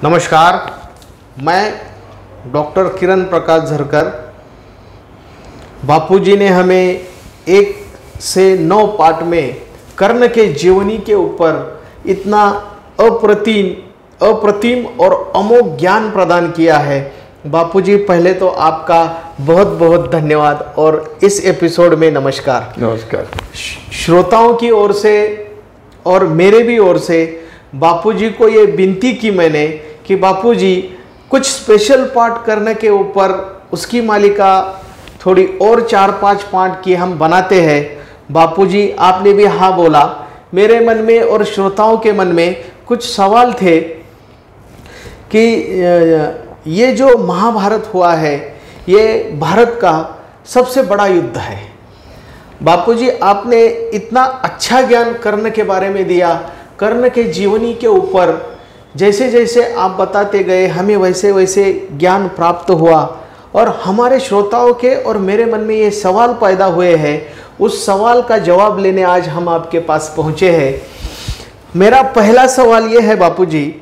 नमस्कार, मैं डॉक्टर किरण प्रकाश झरकर। बापूजी ने हमें 1 से 9 पाठ में कर्ण के जीवनी के ऊपर इतना अप्रतिम और अमोघ ज्ञान प्रदान किया है। बापूजी, पहले तो आपका बहुत बहुत धन्यवाद और इस एपिसोड में नमस्कार। नमस्कार। श्रोताओं की ओर से और मेरे भी ओर से बापूजी को ये विनती की मैंने कि बापूजी कुछ स्पेशल पार्ट करने के ऊपर उसकी मालिका थोड़ी और 4-5 पार्ट की हम बनाते हैं। बापूजी, आपने भी हाँ बोला। मेरे मन में और श्रोताओं के मन में कुछ सवाल थे कि ये जो महाभारत हुआ है ये भारत का सबसे बड़ा युद्ध है। बापूजी, आपने इतना अच्छा ज्ञान कर्ण के बारे में दिया, कर्ण के जीवनी के ऊपर जैसे जैसे आप बताते गए हमें वैसे वैसे ज्ञान प्राप्त हुआ और हमारे श्रोताओं के और मेरे मन में ये सवाल पैदा हुए हैं। उस सवाल का जवाब लेने आज हम आपके पास पहुँचे हैं। मेरा पहला सवाल ये है बापूजी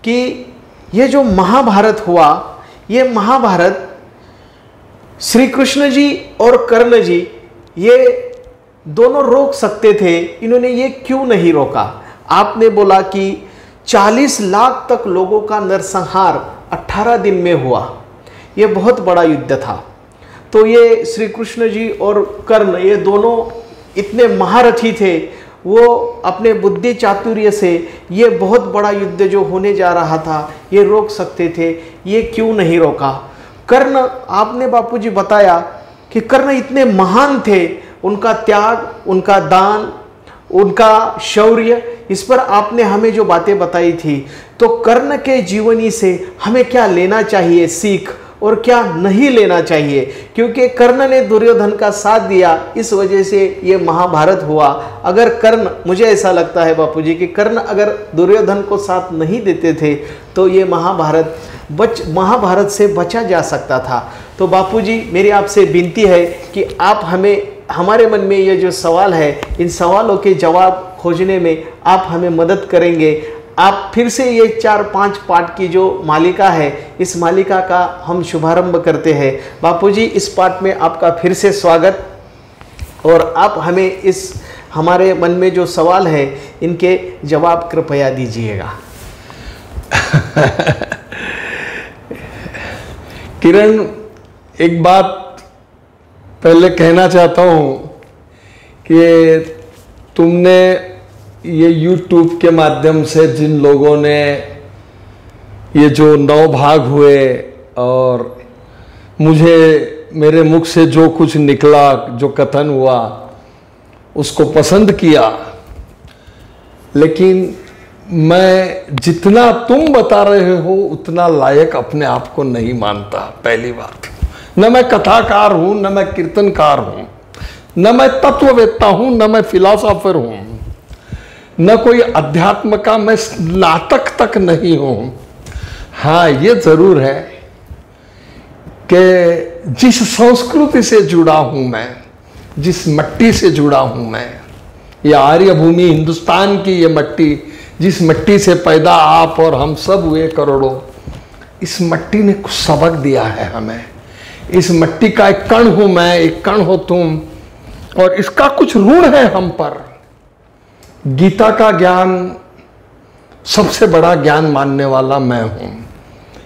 कि ये जो महाभारत हुआ, ये महाभारत श्री कृष्ण जी और कर्ण जी ये दोनों रोक सकते थे, इन्होंने ये क्यों नहीं रोका? आपने बोला कि 40 लाख तक लोगों का नरसंहार 18 दिन में हुआ। ये बहुत बड़ा युद्ध था। तो ये श्री कृष्ण जी और कर्ण ये दोनों इतने महारथी थे, वो अपने बुद्धि चातुर्य से ये बहुत बड़ा युद्ध जो होने जा रहा था ये रोक सकते थे, ये क्यों नहीं रोका? कर्ण, आपने बापूजी बताया कि कर्ण इतने महान थे, उनका त्याग, उनका दान, उनका शौर्य, इस पर आपने हमें जो बातें बताई थी। तो कर्ण के जीवनी से हमें क्या लेना चाहिए सीख और क्या नहीं लेना चाहिए? क्योंकि कर्ण ने दुर्योधन का साथ दिया, इस वजह से ये महाभारत हुआ। अगर कर्ण, मुझे ऐसा लगता है बापूजी कि कर्ण अगर दुर्योधन को साथ नहीं देते थे तो ये महाभारत से बचा जा सकता था। तो बापूजी, मेरी आपसे विनती है कि आप हमें, हमारे मन में ये जो सवाल है, इन सवालों के जवाब खोजने में आप हमें मदद करेंगे। आप फिर से ये 4-5 पाठ की जो मालिका है, इस मालिका का हम शुभारंभ करते हैं। बापूजी, इस पाठ में आपका फिर से स्वागत और आप हमें इस हमारे मन में जो सवाल है इनके जवाब कृपया दीजिएगा। किरण, एक बात पहले कहना चाहता हूँ कि तुमने ये YouTube के माध्यम से जिन लोगों ने ये जो 9 भाग हुए और मुझे मेरे मुख से जो कुछ निकला, जो कथन हुआ, उसको पसंद किया, लेकिन मैं जितना तुम बता रहे हो उतना लायक अपने आप को नहीं मानता। पहली बात, न मैं कथाकार हूं, न मैं कीर्तनकार हूं, न मैं तत्ववेत्ता हूं, न मैं फिलॉसफर हूं, न कोई अध्यात्म का मैं स्नातक तक नहीं हूं। हाँ, ये जरूर है कि जिस संस्कृति से जुड़ा हूं मैं, जिस मट्टी से जुड़ा हूं मैं, ये आर्य भूमि हिंदुस्तान की ये मट्टी, जिस मट्टी से पैदा आप और हम सब हुए करोड़ों, इस मट्टी ने कुछ सबक दिया है हमें। इस मट्टी का एक कण हूं मैं, एक कण हो तुम, और इसका कुछ ऋण है हम पर। गीता का ज्ञान सबसे बड़ा ज्ञान मानने वाला मैं हूं।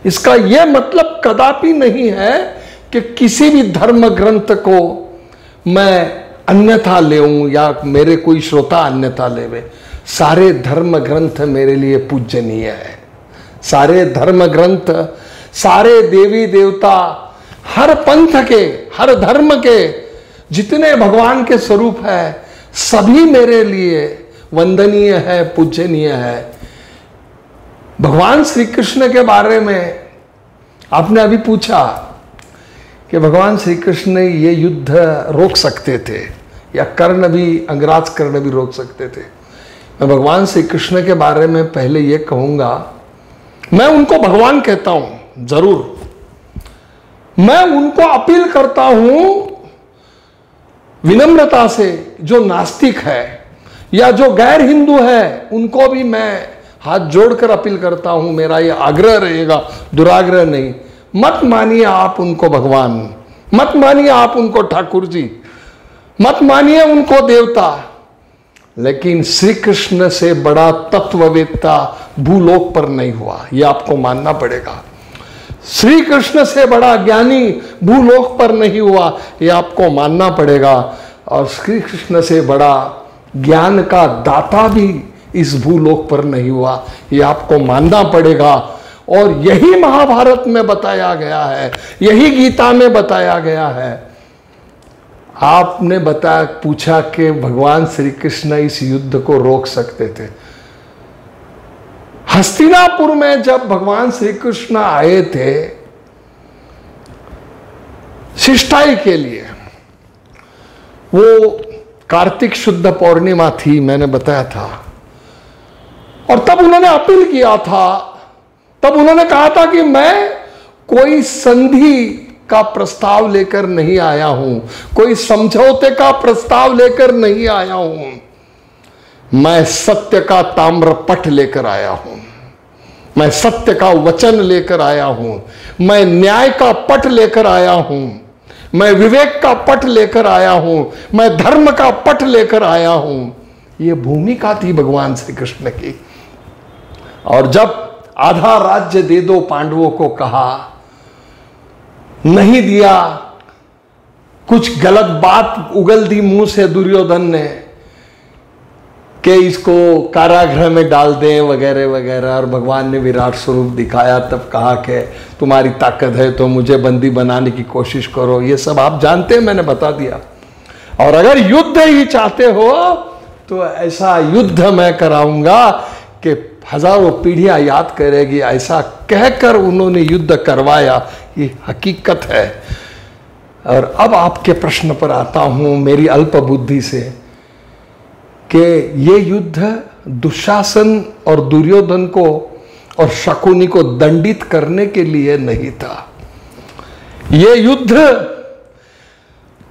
इसका यह मतलब कदापि नहीं है कि किसी भी धर्म ग्रंथ को मैं अन्यथा लेऊं या मेरे कोई श्रोता अन्यथा लेवे। सारे धर्म ग्रंथ मेरे लिए पूजनीय है। सारे धर्म ग्रंथ, सारे देवी देवता, हर पंथ के, हर धर्म के जितने भगवान के स्वरूप है, सभी मेरे लिए वंदनीय है, पूजनीय है। भगवान श्री कृष्ण के बारे में आपने अभी पूछा कि भगवान श्री कृष्ण ने ये युद्ध रोक सकते थे या कर्ण भी, अंगराज कर्ण भी रोक सकते थे। मैं भगवान श्री कृष्ण के बारे में पहले ये कहूंगा, मैं उनको भगवान कहता हूं जरूर। मैं उनको अपील करता हूं विनम्रता से, जो नास्तिक है या जो गैर हिंदू है उनको भी मैं हाथ जोड़कर अपील करता हूं, मेरा ये आग्रह रहेगा, दुराग्रह नहीं, मत मानिए आप उनको भगवान, मत मानिए आप उनको ठाकुर जी, मत मानिए उनको देवता, लेकिन श्री कृष्ण से बड़ा तत्ववेत्ता भूलोक पर नहीं हुआ, ये आपको मानना पड़ेगा। श्री कृष्ण से बड़ा ज्ञानी भूलोक पर नहीं हुआ, ये आपको मानना पड़ेगा। और श्री कृष्ण से बड़ा ज्ञान का दाता भी इस भूलोक पर नहीं हुआ, ये आपको मानना पड़ेगा। और यही महाभारत में बताया गया है, यही गीता में बताया गया है। आपने बताया, पूछा कि भगवान श्री कृष्ण इस युद्ध को रोक सकते थे। हस्तिनापुर में जब भगवान श्री कृष्ण आए थे शिष्टाई के लिए, वो कार्तिक शुद्ध पूर्णिमा थी, मैंने बताया था, और तब उन्होंने अपील किया था, तब उन्होंने कहा था कि मैं कोई संधि का प्रस्ताव लेकर नहीं आया हूं, कोई समझौते का प्रस्ताव लेकर नहीं आया हूं, मैं सत्य का ताम्रपट लेकर आया हूं, मैं सत्य का वचन लेकर आया हूं, मैं न्याय का पट लेकर आया हूं, मैं विवेक का पट लेकर आया हूं, मैं धर्म का पट लेकर आया हूं। यह भूमिका थी भगवान श्री कृष्ण की। और जब आधा राज्य दे दो पांडवों को कहा, नहीं दिया, कुछ गलत बात उगल दी मुंह से दुर्योधन ने कि इसको कारागृह में डाल दें वगैरह वगैरह, और भगवान ने विराट स्वरूप दिखाया, तब कहा कि तुम्हारी ताकत है तो मुझे बंदी बनाने की कोशिश करो। ये सब आप जानते हैं, मैंने बता दिया। और अगर युद्ध ही चाहते हो तो ऐसा युद्ध मैं कराऊंगा कि हजारों पीढ़ियां याद करेगी, ऐसा कहकर उन्होंने युद्ध करवाया। ये हकीकत है। और अब आपके प्रश्न पर आता हूं मेरी अल्प बुद्धि से, कि ये युद्ध दुशासन और दुर्योधन को और शकुनी को दंडित करने के लिए नहीं था। ये युद्ध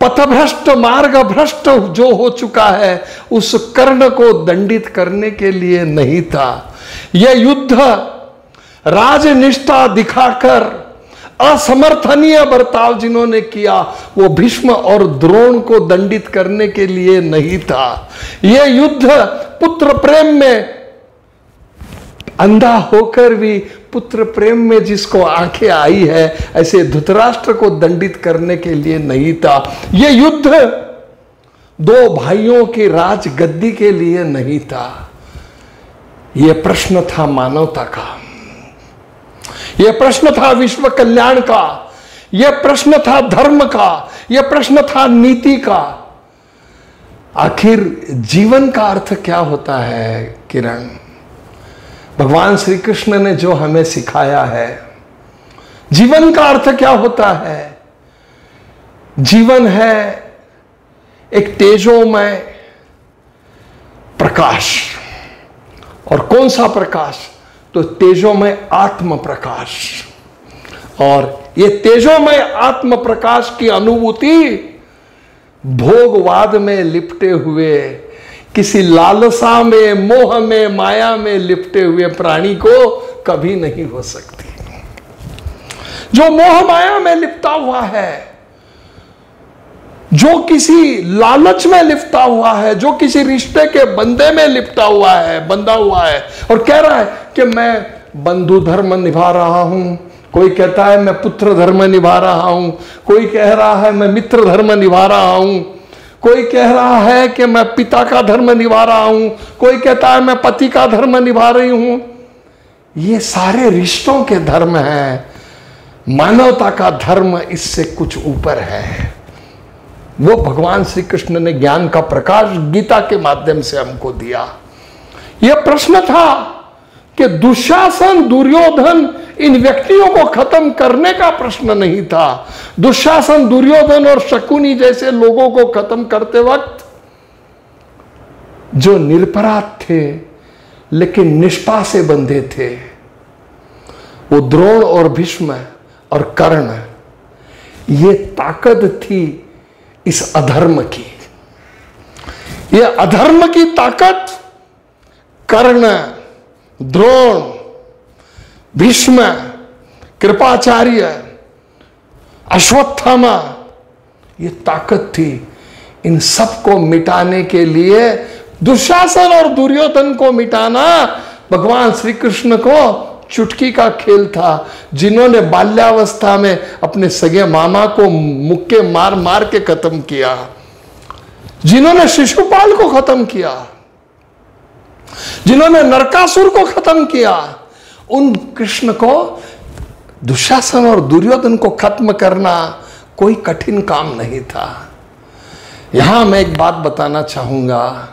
पथभ्रष्ट मार्ग भ्रष्ट जो हो चुका है उस कर्ण को दंडित करने के लिए नहीं था। यह युद्ध राजनिष्ठा दिखाकर असमर्थनीय बर्ताव जिन्होंने किया वो भीष्म और द्रोण को दंडित करने के लिए नहीं था। यह युद्ध पुत्र प्रेम में अंधा होकर भी पुत्र प्रेम में जिसको आंखें आई है ऐसे धृतराष्ट्र को दंडित करने के लिए नहीं था। यह युद्ध दो भाइयों की राजगद्दी के लिए नहीं था। यह प्रश्न था मानवता का, यह प्रश्न था विश्व कल्याण का, यह प्रश्न था धर्म का, यह प्रश्न था नीति का। आखिर जीवन का अर्थ क्या होता है किरण? भगवान श्री कृष्ण ने जो हमें सिखाया है, जीवन का अर्थ क्या होता है? जीवन है एक तेजोमय प्रकाश। और कौन सा प्रकाश? तो तेजोमय आत्म प्रकाश। और ये तेजोमय आत्म प्रकाश की अनुभूति भोगवाद में लिपटे हुए, किसी लालसा में, मोह में, माया में लिपटे हुए प्राणी को कभी नहीं हो सकती। जो मोह माया में लिपटा हुआ है, जो किसी लालच में लिपटा हुआ है, जो किसी रिश्ते के बंधे में लिपटा हुआ है, बंधा हुआ है और कह रहा है कि मैं बंधु धर्म निभा रहा हूं, कोई कहता है मैं पुत्र धर्म निभा रहा हूं, कोई कह रहा है मैं मित्र धर्म निभा रहा हूं, कोई कह रहा है कि मैं पिता का धर्म निभा रहा हूं, कोई कहता है मैं पति का धर्म निभा रही हूं। ये सारे रिश्तों के धर्म हैं। मानवता का धर्म इससे कुछ ऊपर है। वो भगवान श्री कृष्ण ने ज्ञान का प्रकाश गीता के माध्यम से हमको दिया। यह प्रश्न था कि दुशासन, दुर्योधन, इन व्यक्तियों को खत्म करने का प्रश्न नहीं था। दुशासन, दुर्योधन और शकुनी जैसे लोगों को खत्म करते वक्त जो निरपराध थे लेकिन निष्ठा से बंधे थे, वो द्रोण और भीष्म और कर्ण, ये ताकत थी इस अधर्म की। यह अधर्म की ताकत कर्ण, द्रोण, भीष्म, कृपाचार्य, अश्वत्थामा, ये ताकत थी। इन सबको मिटाने के लिए दुशासन और दुर्योधन को मिटाना भगवान श्री कृष्ण को चुटकी का खेल था। जिन्होंने बाल्यावस्था में अपने सगे मामा को मुक्के मार मार के खत्म किया, जिन्होंने शिशुपाल को खत्म किया, जिन्होंने नरकासुर को खत्म किया, उन कृष्ण को दुशासन और दुर्योधन को खत्म करना कोई कठिन काम नहीं था। यहां मैं एक बात बताना चाहूंगा।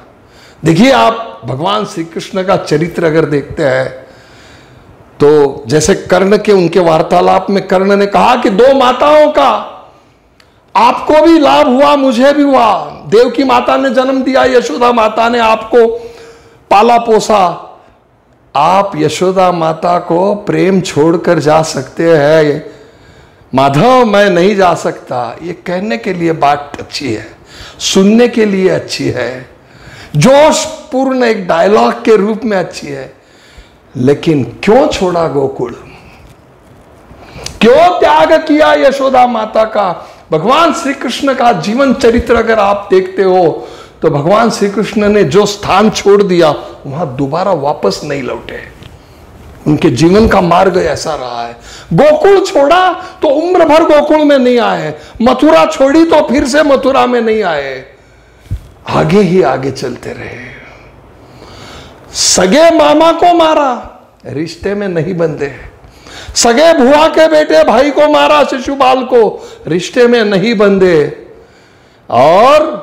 देखिए, आप भगवान श्री कृष्ण का चरित्र अगर देखते हैं तो जैसे कर्ण के उनके वार्तालाप में कर्ण ने कहा कि दो माताओं का आपको भी लाभ हुआ, मुझे भी हुआ। देवकी माता ने जन्म दिया, यशोदा माता ने आपको पाला पोसा। आप यशोदा माता को प्रेम छोड़कर जा सकते हैं, माधव मैं नहीं जा सकता। ये कहने के लिए बात अच्छी है, सुनने के लिए अच्छी है, जोशपूर्ण एक डायलॉग के रूप में अच्छी है, लेकिन क्यों छोड़ा गोकुल, क्यों त्याग किया यशोदा माता का? भगवान श्री कृष्ण का जीवन चरित्र अगर आप देखते हो तो भगवान श्री कृष्ण ने जो स्थान छोड़ दिया वहां दोबारा वापस नहीं लौटे। उनके जीवन का मार्ग ऐसा रहा है। गोकुल छोड़ा तो उम्र भर गोकुल में नहीं आए, मथुरा छोड़ी तो फिर से मथुरा में नहीं आए, आगे ही आगे चलते रहे। सगे मामा को मारा, रिश्ते में नहीं बंधे। सगे भुआ के बेटे भाई को मारा, शिशुपाल को, रिश्ते में नहीं बंधे। और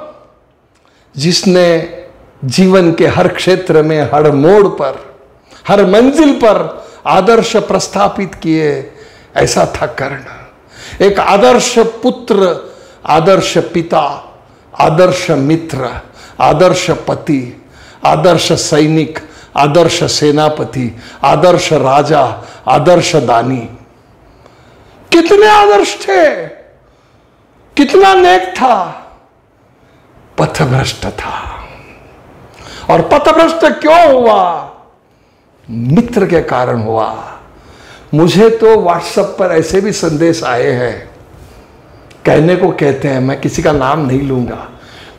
जिसने जीवन के हर क्षेत्र में, हर मोड़ पर, हर मंजिल पर आदर्श प्रस्थापित किए, ऐसा था कर्ण। एक आदर्श पुत्र, आदर्श पिता, आदर्श मित्र, आदर्श पति, आदर्श सैनिक, आदर्श सेनापति, आदर्श राजा, आदर्श दानी। कितने आदर्श थे, कितना नेक था, पथभ्रष्ट था। और पथभ्रष्ट क्यों हुआ? मित्र के कारण हुआ। मुझे तो व्हाट्सएप पर ऐसे भी संदेश आए हैं, कहने को कहते हैं, मैं किसी का नाम नहीं लूंगा,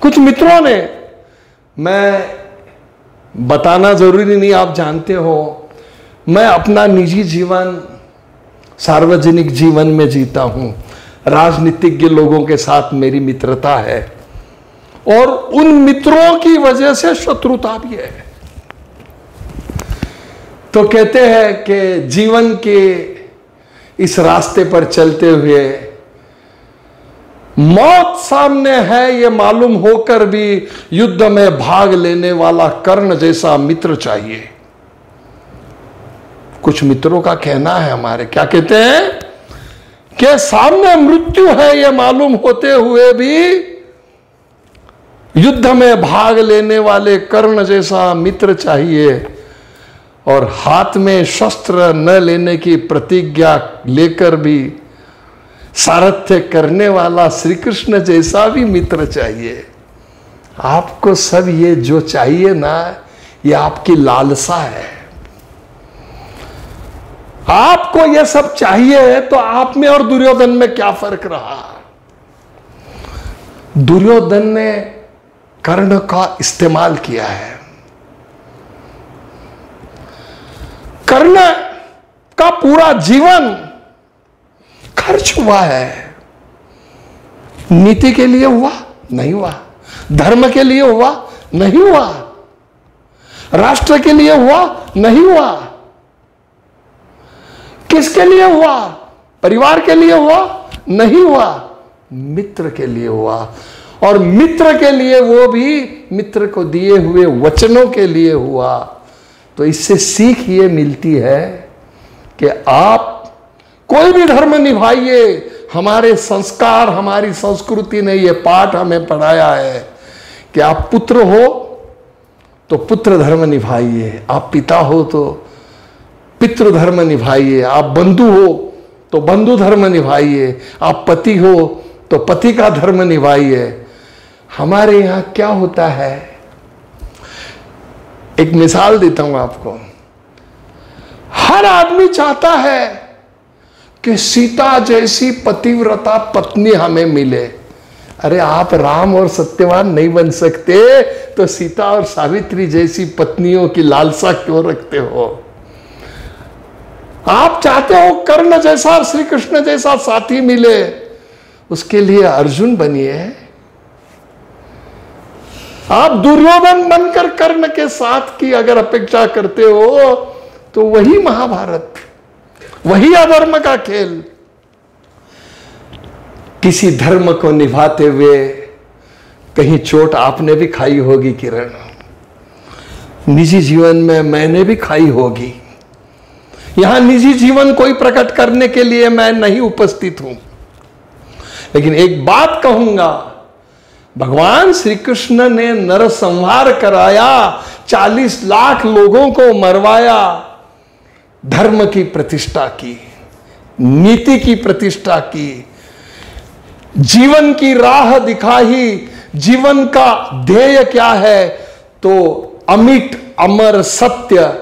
कुछ मित्रों ने, मैं बताना जरूरी नहीं, आप जानते हो, मैं अपना निजी जीवन सार्वजनिक जीवन में जीता हूं। राजनीतिज्ञ लोगों के साथ मेरी मित्रता है और उन मित्रों की वजह से शत्रुता भी है। तो कहते हैं कि जीवन के इस रास्ते पर चलते हुए मौत सामने है ये मालूम होकर भी युद्ध में भाग लेने वाला कर्ण जैसा मित्र चाहिए। कुछ मित्रों का कहना है हमारे, क्या कहते हैं कि सामने मृत्यु है ये मालूम होते हुए भी युद्ध में भाग लेने वाले कर्ण जैसा मित्र चाहिए, और हाथ में शस्त्र न लेने की प्रतिज्ञा लेकर भी सारथ्य करने वाला श्री कृष्ण जैसा भी मित्र चाहिए। आपको सब ये जो चाहिए ना, ये आपकी लालसा है। आपको ये सब चाहिए तो आप में और दुर्योधन में क्या फर्क रहा? दुर्योधन ने कर्ण का इस्तेमाल किया है। कर्ण का पूरा जीवन खर्च हुआ है। नीति के लिए हुआ? नहीं हुआ। धर्म के लिए हुआ? नहीं हुआ। राष्ट्र के लिए हुआ? नहीं हुआ। किसके लिए हुआ? परिवार के लिए हुआ? नहीं हुआ। मित्र के लिए हुआ, और मित्र के लिए वो भी मित्र को दिए हुए वचनों के लिए हुआ। तो इससे सीख ये मिलती है कि आप कोई भी धर्म निभाइए। हमारे संस्कार, हमारी संस्कृति ने ये पाठ हमें पढ़ाया है कि आप पुत्र हो तो पुत्र धर्म निभाइए, आप पिता हो तो पितृ धर्म निभाइए, आप बंधु हो तो बंधु धर्म निभाइए, आप पति हो तो पति का धर्म निभाइए। हमारे यहां क्या होता है, एक मिसाल देता हूं आपको। हर आदमी चाहता है कि सीता जैसी पतिव्रता पत्नी हमें मिले। अरे आप राम और सत्यवान नहीं बन सकते तो सीता और सावित्री जैसी पत्नियों की लालसा क्यों रखते हो? आप चाहते हो कर्ण जैसा और श्री कृष्ण जैसा साथी मिले, उसके लिए अर्जुन बनिए। आप दुर्योधन बनकर कर्ण के साथ की अगर अपेक्षा करते हो तो वही महाभारत, वही अधर्म का खेल। किसी धर्म को निभाते हुए कहीं चोट आपने भी खाई होगी किरण, निजी जीवन में मैंने भी खाई होगी। यहां निजी जीवन कोई प्रकट करने के लिए मैं नहीं उपस्थित हूं, लेकिन एक बात कहूंगा, भगवान श्री कृष्ण ने नरसंहार कराया, 40 लाख लोगों को मरवाया, धर्म की प्रतिष्ठा की, नीति की प्रतिष्ठा की, जीवन की राह दिखाई। जीवन का ध्येय क्या है? तो अमिट अमर सत्य,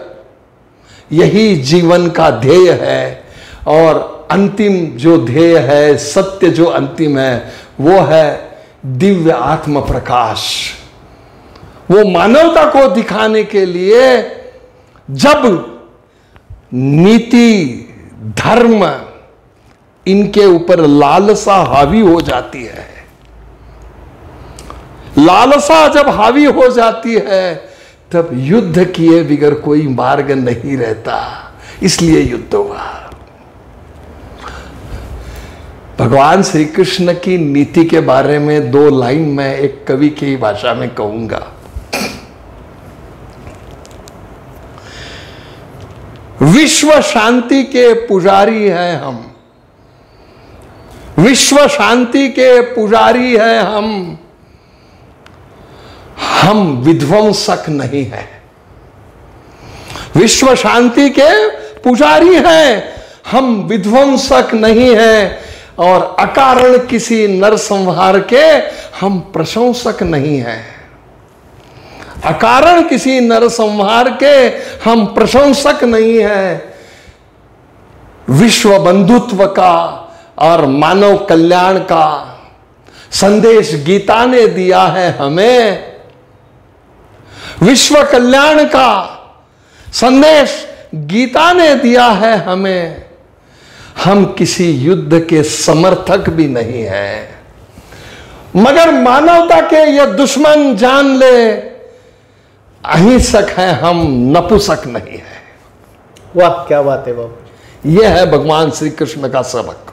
यही जीवन का ध्येय है। और अंतिम जो ध्येय है, सत्य जो अंतिम है, वो है दिव्य आत्म प्रकाश। वो मानवता को दिखाने के लिए जब नीति धर्म इनके ऊपर लालसा हावी हो जाती है, लालसा जब हावी हो जाती है तब युद्ध किए बिगर कोई मार्ग नहीं रहता, इसलिए युद्ध हुआ। भगवान श्री कृष्ण की नीति के बारे में 2 लाइन मैं एक कवि की भाषा में कहूंगा। विश्व शांति के पुजारी हैं हम, विश्व शांति के पुजारी हैं हम विध्वंसक नहीं हैं। विश्व शांति के पुजारी हैं हम, विध्वंसक नहीं हैं। और अकारण किसी नरसंहार के हम प्रशंसक नहीं हैं। अकारण किसी नरसंहार के हम प्रशंसक नहीं हैं। विश्व बंधुत्व का और मानव कल्याण का संदेश गीता ने दिया है हमें। विश्व कल्याण का संदेश गीता ने दिया है हमें। हम किसी युद्ध के समर्थक भी नहीं हैं, मगर मानवता के ये दुश्मन जान ले, अहिंसक हैं हम, नपुंसक नहीं है। वाह, क्या बात है बाबू। यह है भगवान श्री कृष्ण का सबक।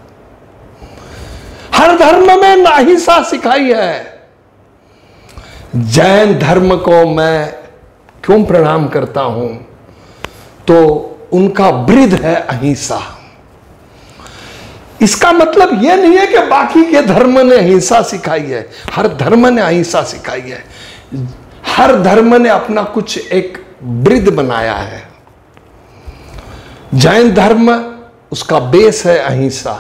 हर धर्म में अहिंसा सिखाई है। जैन धर्म को मैं क्यों प्रणाम करता हूं? तो उनका ब्रीद है अहिंसा। इसका मतलब यह नहीं है कि बाकी के धर्म ने अहिंसा सिखाई है। हर धर्म ने अहिंसा सिखाई है। हर धर्म ने अपना कुछ एक ब्रीद बनाया है। जैन धर्म उसका बेस है अहिंसा।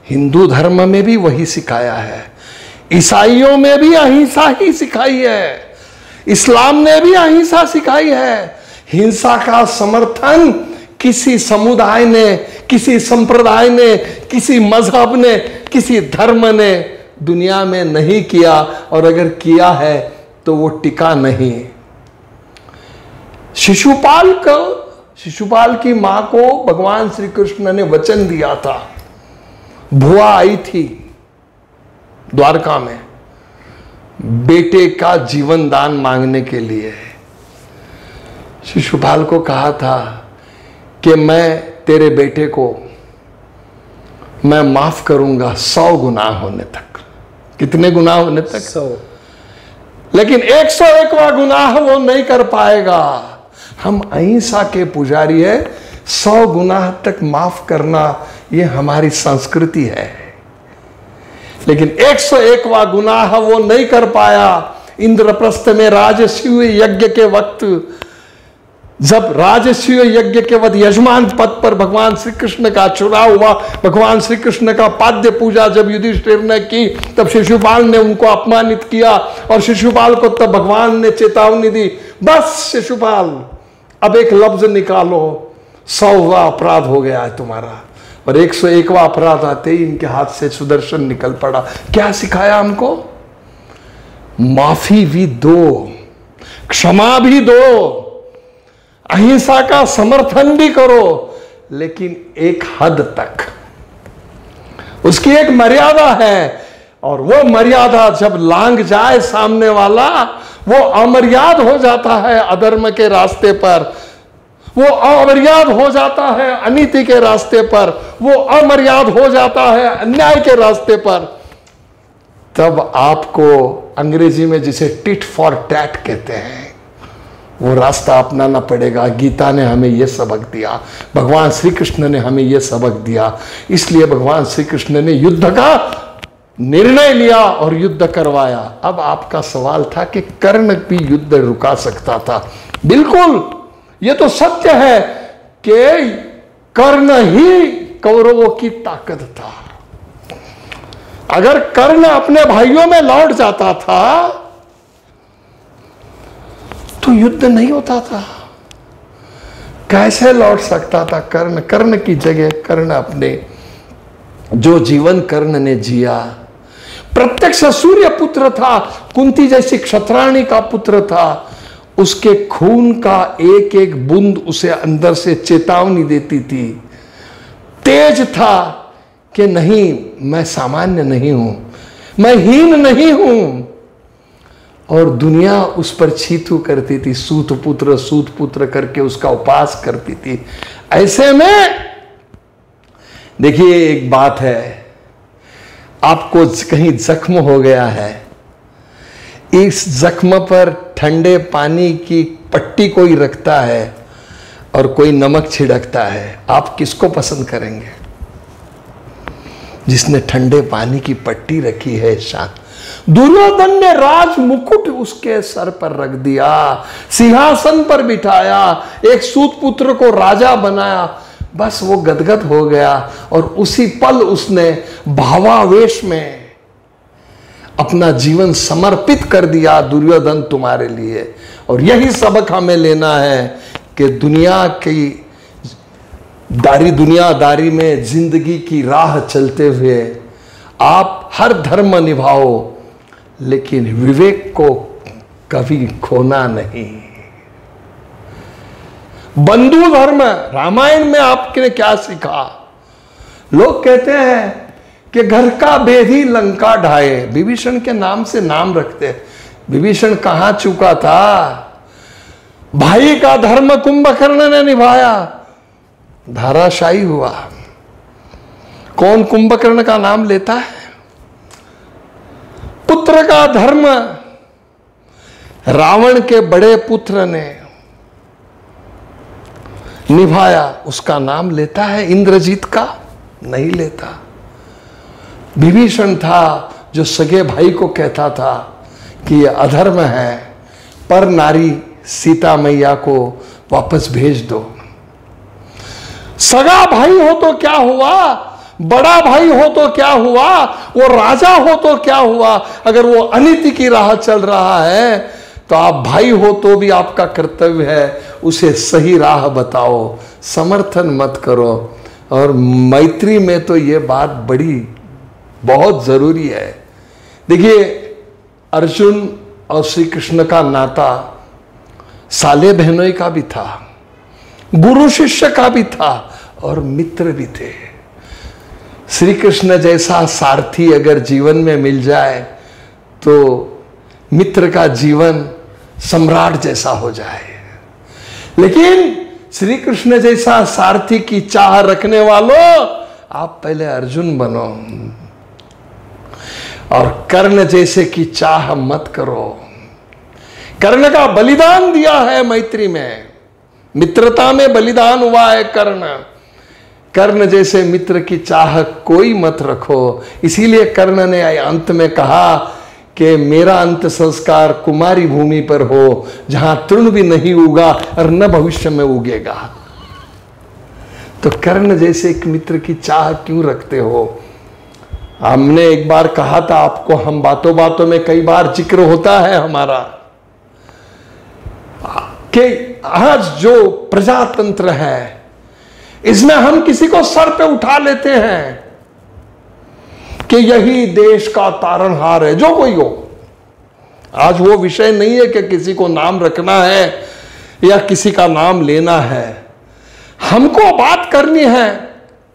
हिंदू धर्म में भी वही सिखाया है। ईसाइयों में भी अहिंसा ही सिखाई है। इस्लाम ने भी अहिंसा सिखाई है। हिंसा का समर्थन किसी समुदाय ने, किसी संप्रदाय ने, किसी मजहब ने, किसी धर्म ने दुनिया में नहीं किया, और अगर किया है तो वो टिका नहीं। शिशुपाल की मां को भगवान श्री कृष्ण ने वचन दिया था। भुआ आई थी द्वारका में बेटे का जीवन दान मांगने के लिए। शिशुपाल को कहा था कि मैं तेरे बेटे को मैं माफ करूंगा 100 गुनाह होने तक। कितने गुनाह होने तक? 100। लेकिन 101वां गुनाह वो नहीं कर पाएगा। हम अहिंसा के पुजारी है। 100 गुनाह तक माफ करना ये हमारी संस्कृति है, लेकिन 101वां गुनाह वो नहीं कर पाया। इंद्रप्रस्थ में राजस्व यज्ञ के वक्त, जब राजस्व यज्ञ के वक्त यजमान पद पर भगवान श्री कृष्ण का चुनाव हुआ, भगवान श्री कृष्ण का पाद्य पूजा जब युधिष्ठिर ने की, तब शिशुपाल ने उनको अपमानित किया, और शिशुपाल को तब भगवान ने चेतावनी दी, बस शिशुपाल अब एक लफ्ज निकालो, 100वां अपराध हो गया है तुम्हारा। और 101वां अपराध आते ही इनके हाथ से सुदर्शन निकल पड़ा। क्या सिखाया हमको? माफी भी दो, क्षमा भी दो, अहिंसा का समर्थन भी करो, लेकिन एक हद तक। उसकी एक मर्यादा है, और वो मर्यादा जब लांघ जाए सामने वाला, वो अमर्याद हो जाता है अधर्म के रास्ते पर, वो अमर्याद हो जाता है अनीति के रास्ते पर, वो अमर्याद हो जाता है अन्याय के रास्ते पर। तब आपको अंग्रेजी में जिसे टिट फॉर टैट कहते हैं, वो रास्ता अपनाना पड़ेगा। गीता ने हमें यह सबक दिया, भगवान श्री कृष्ण ने हमें यह सबक दिया। इसलिए भगवान श्री कृष्ण ने युद्ध का निर्णय लिया और युद्ध करवाया। अब आपका सवाल था कि कर्ण भी युद्ध रुका सकता था। बिल्कुल, ये तो सत्य है कि कर्ण ही कौरवों की ताकत था। अगर कर्ण अपने भाइयों में लौट जाता था तो युद्ध नहीं होता था। कैसे लौट सकता था कर्ण? कर्ण की जगह कर्ण अपने जो जीवन कर्ण ने जिया, प्रत्यक्ष सूर्य पुत्र था, कुंती जैसी क्षत्राणी का पुत्र था, उसके खून का एक एक बूंद उसे अंदर से चेतावनी देती थी। तेज था कि नहीं, मैं सामान्य नहीं हूं, मैं हीन नहीं हूं। और दुनिया उस पर छीतू करती थी, सूत पुत्र करके उसका उपास करती थी। ऐसे में देखिए, एक बात है, आपको कहीं जख्म हो गया है, इस जख्म पर ठंडे पानी की पट्टी कोई रखता है और कोई नमक छिड़कता है, आप किसको पसंद करेंगे? जिसने ठंडे पानी की पट्टी रखी है। शांत दुर्योधन ने राज मुकुट उसके सर पर रख दिया, सिंहासन पर बिठाया, एक सूत पुत्र को राजा बनाया। बस वो गदगद हो गया और उसी पल उसने भावावेश में अपना जीवन समर्पित कर दिया। दुर्योधन तुम्हारे लिए। और यही सबक हमें लेना है कि दुनिया की दुनियादारी में जिंदगी की राह चलते हुए आप हर धर्म निभाओ, लेकिन विवेक को कभी खोना नहीं। बंधु धर्म, रामायण में आपने क्या सीखा? लोग कहते हैं कि घर का बेधी लंका ढाए, विभीषण के नाम से नाम रखते। विभीषण कहां चूका था? भाई का धर्म कुंभकर्ण ने निभाया, धाराशायी हुआ। कौन कुंभकर्ण का नाम लेता है? पुत्र का धर्म रावण के बड़े पुत्र ने निभाया, उसका नाम लेता है? इंद्रजीत का नहीं लेता। विभीषण था जो सगे भाई को कहता था कि यह अधर्म है, पर नारी सीता मैया को वापस भेज दो। सगा भाई हो तो क्या हुआ, बड़ा भाई हो तो क्या हुआ, वो राजा हो तो क्या हुआ, अगर वो अनीति की राह चल रहा है तो आप भाई हो तो भी आपका कर्तव्य है उसे सही राह बताओ, समर्थन मत करो। और मैत्री में तो ये बात बहुत जरूरी है। देखिए, अर्जुन और श्री कृष्ण का नाता साले बहनोई का भी था, गुरु शिष्य का भी था और मित्र भी थे। श्री कृष्ण जैसा सारथी अगर जीवन में मिल जाए तो मित्र का जीवन सम्राट जैसा हो जाए। लेकिन श्री कृष्ण जैसा सारथी की चाह रखने वालों, आप पहले अर्जुन बनो और कर्ण जैसे की चाह मत करो। कर्ण का बलिदान दिया है मैत्री में, मित्रता में बलिदान हुआ है कर्ण। कर्ण जैसे मित्र की चाह कोई मत रखो। इसीलिए कर्ण ने अंत में कहा कि मेरा अंत संस्कार कुमारी भूमि पर हो, जहां तृण भी नहीं उगा और न भविष्य में उगेगा। तो कर्ण जैसे एक मित्र की चाह क्यों रखते हो? हमने एक बार कहा था आपको, हम बातों बातों में कई बार जिक्र होता है हमारा कि आज जो प्रजातंत्र है, इसमें हम किसी को सर पे उठा लेते हैं कि यही देश का तारनहार है, जो कोई हो। आज वो विषय नहीं है कि किसी को नाम रखना है या किसी का नाम लेना है। हमको बात करनी है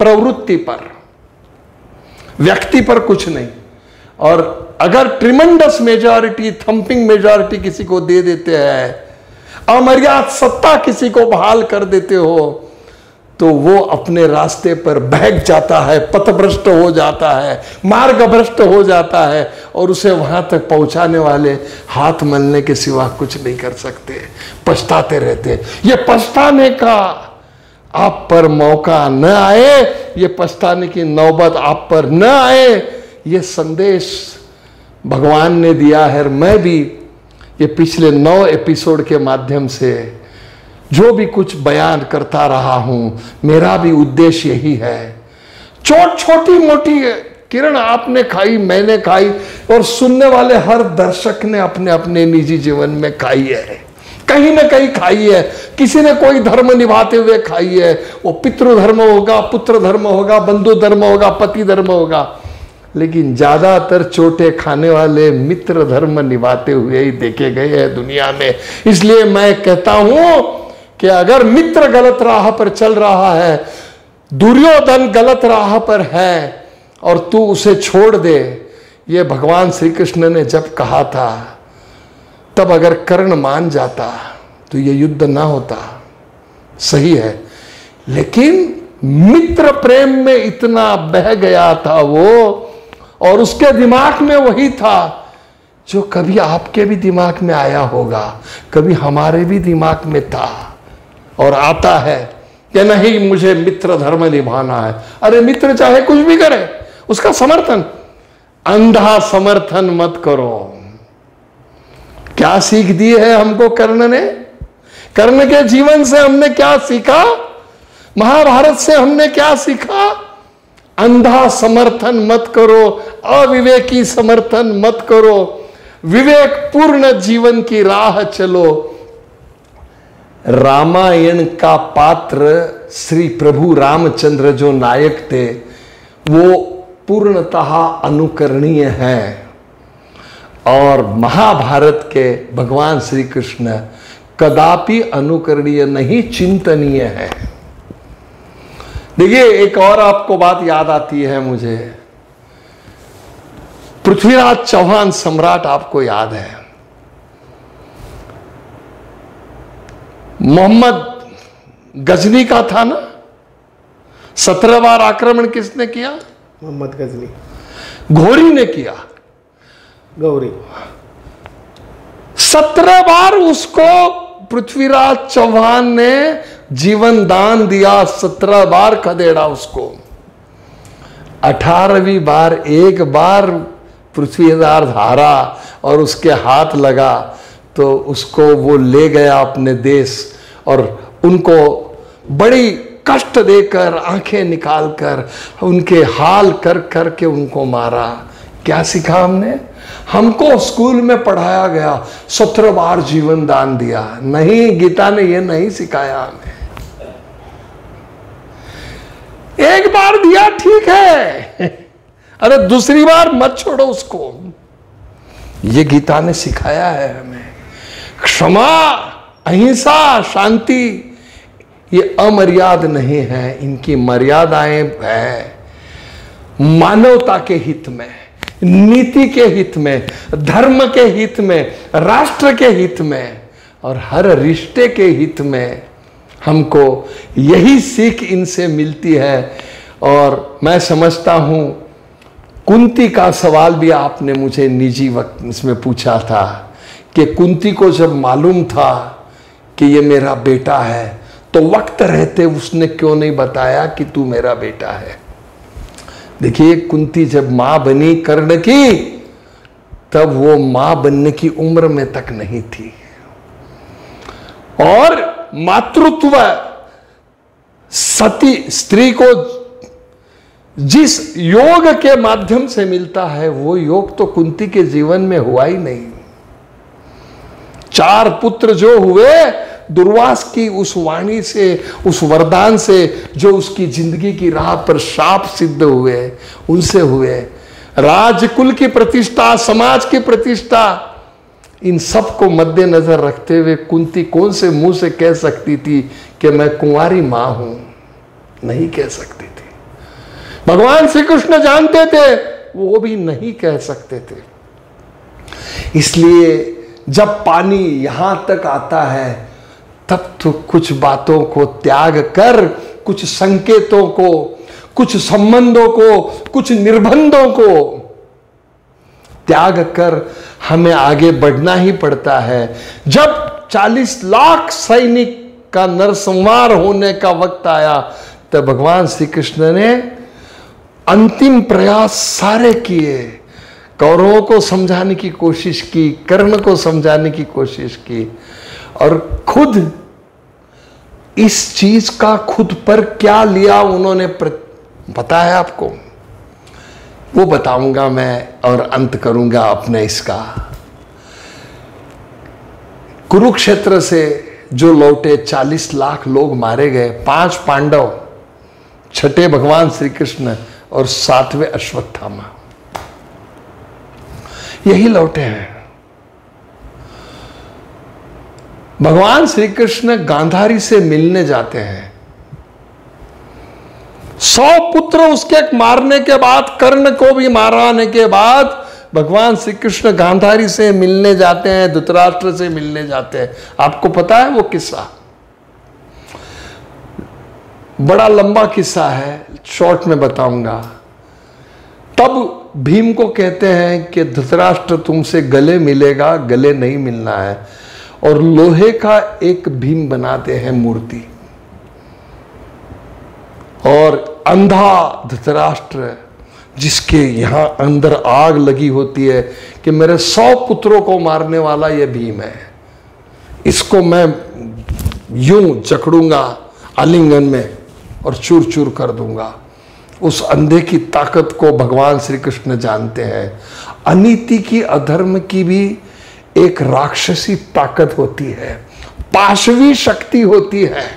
प्रवृत्ति पर, व्यक्ति पर कुछ नहीं। और अगर ट्रिमेंडस मेजॉरिटी, थंपिंग मेजॉरिटी किसी को दे देते हैं, अमर्याद सत्ता किसी को बहाल कर देते हो, तो वो अपने रास्ते पर बहक जाता है, पथभ्रष्ट हो जाता है, मार्गभ्रष्ट हो जाता है, और उसे वहां तक पहुंचाने वाले हाथ मलने के सिवा कुछ नहीं कर सकते, पछताते रहते। ये पछताने का आप पर मौका न आए, ये पछताने की नौबत आप पर न आए, ये संदेश भगवान ने दिया है। मैं भी ये पिछले 9 एपिसोड के माध्यम से जो भी कुछ बयान करता रहा हूं, मेरा भी उद्देश्य यही है। छोटी मोटी किरण आपने खाई, मैंने खाई, और सुनने वाले हर दर्शक ने अपने अपने निजी जीवन में खाई है, कहीं ना कहीं खाई है। किसी ने कोई धर्म निभाते हुए खाई है, वो पितृ धर्म होगा, पुत्र धर्म होगा, बंधु धर्म होगा, पति धर्म होगा, लेकिन ज्यादातर चोटे खाने वाले मित्र धर्म निभाते हुए ही देखे गए हैं दुनिया में। इसलिए मैं कहता हूं कि अगर मित्र गलत राह पर चल रहा है, दुर्योधन गलत राह पर है, और तू उसे छोड़ दे, ये भगवान श्री कृष्ण ने जब कहा था, तब अगर कर्ण मान जाता तो ये युद्ध ना होता। सही है, लेकिन मित्र प्रेम में इतना बह गया था वो, और उसके दिमाग में वही था जो कभी आपके भी दिमाग में आया होगा, कभी हमारे भी दिमाग में था और आता है कि नहीं, मुझे मित्र धर्म निभाना है। अरे मित्र चाहे कुछ भी करे, उसका समर्थन, अंधा समर्थन मत करो। क्या सीख दी है हमको कर्ण ने? कर्ण के जीवन से हमने क्या सीखा? महाभारत से हमने क्या सीखा? अंधा समर्थन मत करो, अविवेकी समर्थन मत करो, विवेक पूर्ण जीवन की राह चलो। रामायण का पात्र श्री प्रभु रामचंद्र जो नायक थे, वो पूर्णतः अनुकरणीय हैं, और महाभारत के भगवान श्री कृष्ण कदापि अनुकरणीय नहीं, चिंतनीय है। देखिए, एक और आपको बात याद आती है मुझे, पृथ्वीराज चौहान सम्राट आपको याद है। मोहम्मद गजनी का था ना, 17 बार आक्रमण किसने किया? मोहम्मद गजनी, घोरी ने किया, गौरी। 17 बार उसको पृथ्वीराज चौहान ने जीवन दान दिया, 17 बार खदेड़ा उसको। 18वीं बार एक बार पृथ्वीराज हारा और उसके हाथ लगा, तो उसको वो ले गया अपने देश, और उनको बड़ी कष्ट देकर, आंखें निकालकर, उनके हाल कर करके उनको मारा। क्या सीखा हमने? हमको स्कूल में पढ़ाया गया 17 बार जीवन दान दिया। नहीं, गीता ने ये नहीं सिखाया हमें। एक बार दिया ठीक है, अरे दूसरी बार मत छोड़ो उसको। ये गीता ने सिखाया है हमें। क्षमा, अहिंसा, शांति, ये अमर्याद नहीं है, इनकी मर्यादाएं हैं मानवता के हित में, नीति के हित में, धर्म के हित में, राष्ट्र के हित में, और हर रिश्ते के हित में। हमको यही सीख इनसे मिलती है। और मैं समझता हूं, कुंती का सवाल भी आपने मुझे निजी वक्त इसमें पूछा था कि कुंती को जब मालूम था कि ये मेरा बेटा है, तो वक्त रहते उसने क्यों नहीं बताया कि तू मेरा बेटा है? देखिए, कुंती जब मां बनी कर्ण की, तब वो मां बनने की उम्र में तक नहीं थी, और मातृत्व सती स्त्री को जिस योग के माध्यम से मिलता है, वो योग तो कुंती के जीवन में हुआ ही नहीं। 4 पुत्र जो हुए, दुर्वास की उस वाणी से, उस वरदान से जो उसकी जिंदगी की राह पर शाप सिद्ध हुए, उनसे हुए। राजकुल की प्रतिष्ठा, समाज की प्रतिष्ठा, इन सब को मद्देनजर रखते हुए कुंती कौन से मुंह से कह सकती थी कि मैं कुंवारी मां हूं? नहीं कह सकती थी। भगवान श्री कृष्ण जानते थे, वो भी नहीं कह सकते थे। इसलिए जब पानी यहां तक आता है, तब तो कुछ बातों को त्याग कर, कुछ संकेतों को, कुछ संबंधों को, कुछ निर्बंधों को त्याग कर हमें आगे बढ़ना ही पड़ता है। जब 40 लाख सैनिक का नरसंहार होने का वक्त आया, तब भगवान श्री कृष्ण ने अंतिम प्रयास सारे किए। कौरवों को समझाने की कोशिश की, कर्ण को समझाने की कोशिश की, और खुद इस चीज का खुद पर क्या लिया उन्होंने पता है आपको? वो बताऊंगा मैं और अंत करूंगा अपने इसका। कुरुक्षेत्र से जो लौटे 40 लाख लोग मारे गए, 5 पांडव, 6ठे भगवान श्री कृष्ण और 7वें अश्वत्थामा, यही लौटे हैं। भगवान श्री कृष्ण गांधारी से मिलने जाते हैं। 100 पुत्र उसके मारने के बाद, कर्ण को भी मारने के बाद, भगवान श्री कृष्ण गांधारी से मिलने जाते हैं, धृतराष्ट्र से मिलने जाते हैं। आपको पता है वो किस्सा? बड़ा लंबा किस्सा है, शॉर्ट में बताऊंगा। तब भीम को कहते हैं कि धृतराष्ट्र तुमसे गले मिलेगा, गले नहीं मिलना है, और लोहे का एक भीम बनाते हैं मूर्ति। और अंधा धृतराष्ट्र, जिसके यहां अंदर आग लगी होती है कि मेरे 100 पुत्रों को मारने वाला यह भीम है, इसको मैं यूं जकड़ूंगा आलिंगन में और चूर चूर कर दूंगा। उस अंधे की ताकत को भगवान श्री कृष्ण जानते हैं। अनीति की, अधर्म की भी एक राक्षसी ताकत होती है, पाशवी शक्ति होती है।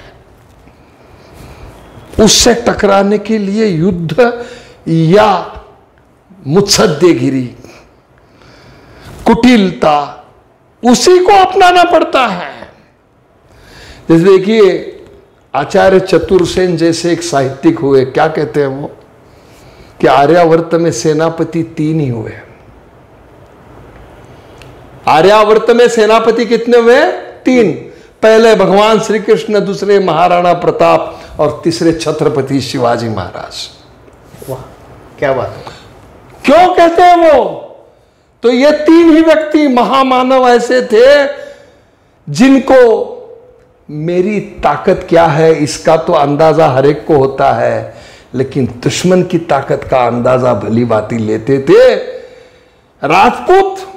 उससे टकराने के लिए युद्ध या मुत्सद्देगिरी, कुटिलता, उसी को अपनाना पड़ता है। जैसे देखिए आचार्य चतुर्सेन जैसे एक साहित्यिक हुए, क्या कहते हैं वो, कि आर्यावर्त में सेनापति 3 ही हुए। आर्यावर्त में सेनापति कितने हुए? 3। पहले भगवान श्री कृष्ण, दूसरे महाराणा प्रताप, और तीसरे छत्रपति शिवाजी महाराज। वाह, क्या बात है। क्यों कहते हैं वो? तो ये 3 ही व्यक्ति महामानव ऐसे थे जिनको मेरी ताकत क्या है इसका तो अंदाजा हर एक को होता है, लेकिन दुश्मन की ताकत का अंदाजा भली भांति लेते थे। राजपूत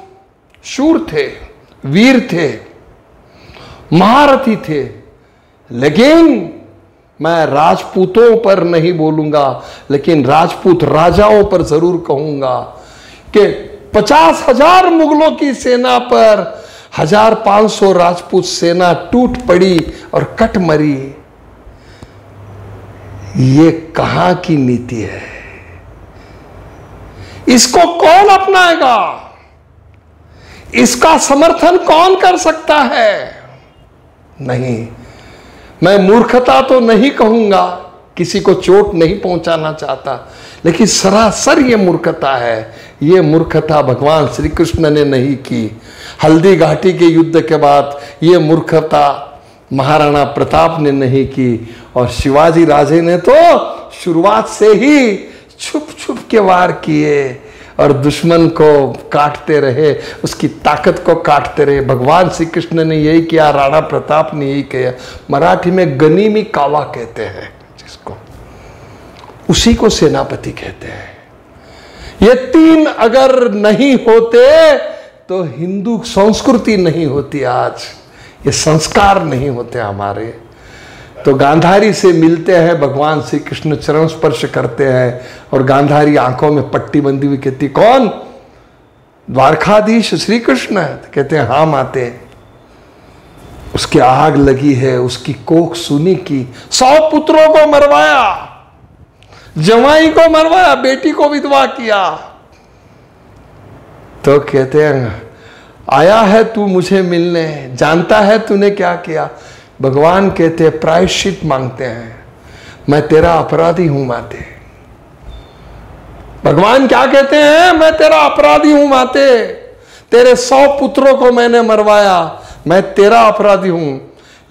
शूर थे, वीर थे, महारथी थे, लेकिन मैं राजपूतों पर नहीं बोलूंगा, लेकिन राजपूत राजाओं पर जरूर कहूंगा कि 50,000 मुगलों की सेना पर 1500 राजपूत सेना टूट पड़ी और कट मरी। ये कहां की नीति है? इसको कौन अपनाएगा? इसका समर्थन कौन कर सकता है? नहीं, मैं मूर्खता तो नहीं कहूंगा, किसी को चोट नहीं पहुंचाना चाहता, लेकिन सरासर ये मूर्खता है। ये मूर्खता भगवान श्री कृष्ण ने नहीं की। हल्दी घाटी के युद्ध के बाद ये मूर्खता महाराणा प्रताप ने नहीं की, और शिवाजी राजे ने तो शुरुआत से ही छुप छुप के वार किए और दुश्मन को काटते रहे, उसकी ताकत को काटते रहे। भगवान श्री कृष्ण ने यही किया, राणा प्रताप ने यही किया। मराठी में गनीमी कावा कहते हैं जिसको, उसी को सेनापति कहते हैं। ये 3 अगर नहीं होते तो हिंदू संस्कृति नहीं होती, आज ये संस्कार नहीं होते हमारे। तो गांधारी से मिलते हैं, भगवान श्री कृष्ण चरण स्पर्श करते हैं, और गांधारी आंखों में पट्टी बंधी हुई कहती, कौन? द्वारकाधीश श्री कृष्ण? कहते हैं हाँ माते। उसकी आग लगी है, उसकी कोख सूनी की, 100 पुत्रों को मरवाया, जवाई को मरवाया, बेटी को विधवा किया। तो कहते हैं आया है तू मुझे मिलने, जानता है तूने क्या किया। भगवान कहते हैं प्रायश्चित मांगते हैं, मैं तेरा अपराधी हूं माते। भगवान क्या कहते हैं, मैं तेरा अपराधी हूं माते, तेरे 100 पुत्रों को मैंने मरवाया, मैं तेरा अपराधी हूं,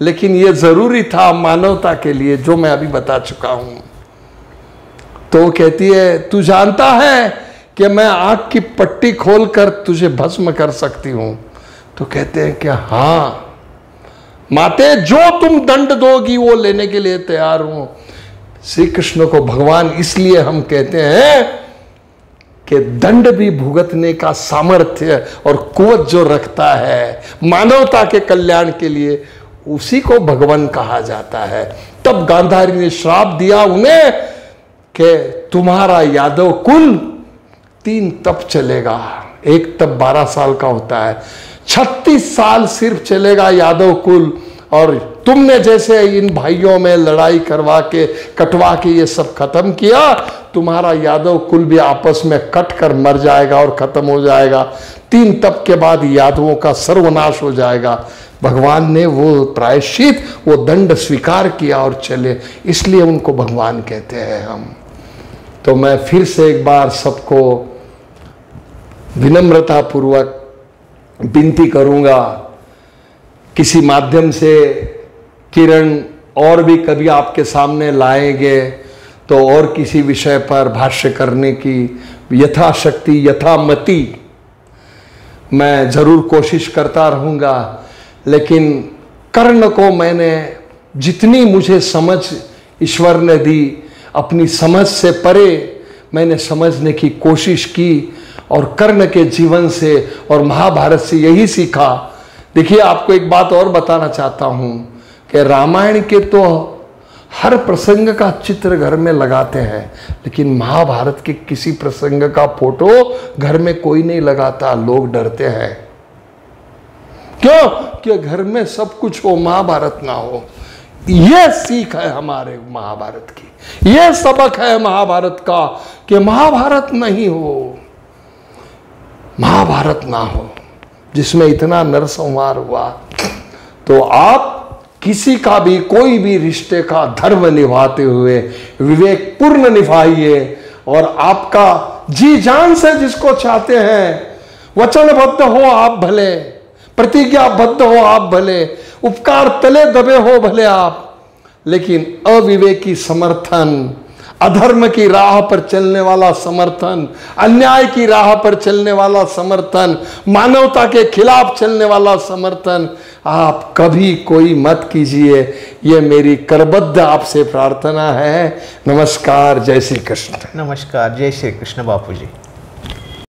लेकिन यह जरूरी था मानवता के लिए, जो मैं अभी बता चुका हूं। तो कहती है तू जानता है कि मैं आग की पट्टी खोलकर तुझे भस्म कर सकती हूं। तो कहते हैं कि हाँ माते, जो तुम दंड दोगी वो लेने के लिए तैयार हूं। श्री कृष्ण को भगवान इसलिए हम कहते हैं कि दंड भी भुगतने का सामर्थ्य और कुवत जो रखता है मानवता के कल्याण के लिए, उसी को भगवान कहा जाता है। तब गांधारी ने श्राप दिया उन्हें कि तुम्हारा यादव कुल 3 तप चलेगा। एक तप 12 साल का होता है, 36 साल सिर्फ चलेगा यादव कुल। और तुमने जैसे इन भाइयों में लड़ाई करवा के कटवा के ये सब खत्म किया, तुम्हारा यादव कुल भी आपस में कट कर मर जाएगा और खत्म हो जाएगा। 3 तप के बाद यादवों का सर्वनाश हो जाएगा। भगवान ने वो प्रायश्चित, वो दंड स्वीकार किया और चले, इसलिए उनको भगवान कहते हैं हम। तो मैं फिर से एक बार सबको विनम्रता पूर्वक विनती करूंगा, किसी माध्यम से किरण और भी कभी आपके सामने लाएंगे तो और किसी विषय पर भाष्य करने की यथाशक्ति यथामति मैं जरूर कोशिश करता रहूंगा। लेकिन कर्ण को मैंने जितनी मुझे समझ ईश्वर ने दी, अपनी समझ से परे मैंने समझने की कोशिश की और कर्ण के जीवन से और महाभारत से यही सीखा। देखिए आपको एक बात और बताना चाहता हूं कि रामायण के तो हर प्रसंग का चित्र घर में लगाते हैं, लेकिन महाभारत के किसी प्रसंग का फोटो घर में कोई नहीं लगाता, लोग डरते हैं। क्यों? कि घर में सब कुछ हो, महाभारत ना हो। यह सीख है हमारे महाभारत की, यह सबक है महाभारत का कि महाभारत नहीं हो, महाभारत ना हो जिसमें इतना नरसंहार हुआ। तो आप किसी का भी कोई भी रिश्ते का धर्म निभाते हुए विवेक पूर्ण निभाइए और आपका जी जान से जिसको चाहते हैं, वचनबद्ध हो आप भले, प्रतिज्ञाबद्ध हो आप भले, उपकार तले दबे हो भले आप, लेकिन अविवेकी समर्थन, अधर्म की राह पर चलने वाला समर्थन, अन्याय की राह पर चलने वाला समर्थन, मानवता के खिलाफ चलने वाला समर्थन आप कभी कोई मत कीजिए। ये मेरी करबद्ध आपसे प्रार्थना है। नमस्कार, जय श्री कृष्ण। नमस्कार, जय श्री कृष्ण बापू जी।